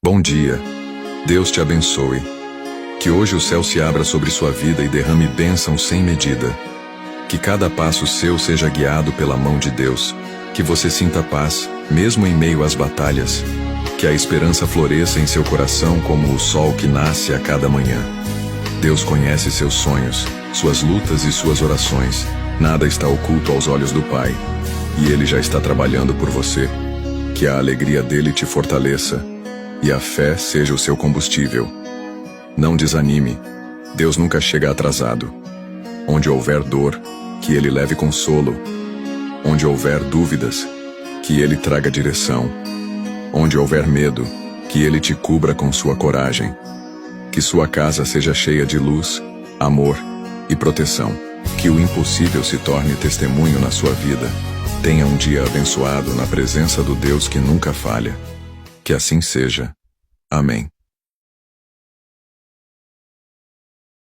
Bom dia. Deus te abençoe. Que hoje o céu se abra sobre sua vida e derrame bênção sem medida. Que cada passo seu seja guiado pela mão de Deus. Que você sinta paz, mesmo em meio às batalhas. Que a esperança floresça em seu coração como o sol que nasce a cada manhã. Deus conhece seus sonhos, suas lutas e suas orações. Nada está oculto aos olhos do Pai. E Ele já está trabalhando por você. Que a alegria dele te fortaleça. E a fé seja o seu combustível. Não desanime. Deus nunca chega atrasado. Onde houver dor, que Ele leve consolo. Onde houver dúvidas, que Ele traga direção. Onde houver medo, que Ele te cubra com sua coragem. Que sua casa seja cheia de luz, amor e proteção. Que o impossível se torne testemunho na sua vida. Tenha um dia abençoado na presença do Deus que nunca falha. Que assim seja. Amém.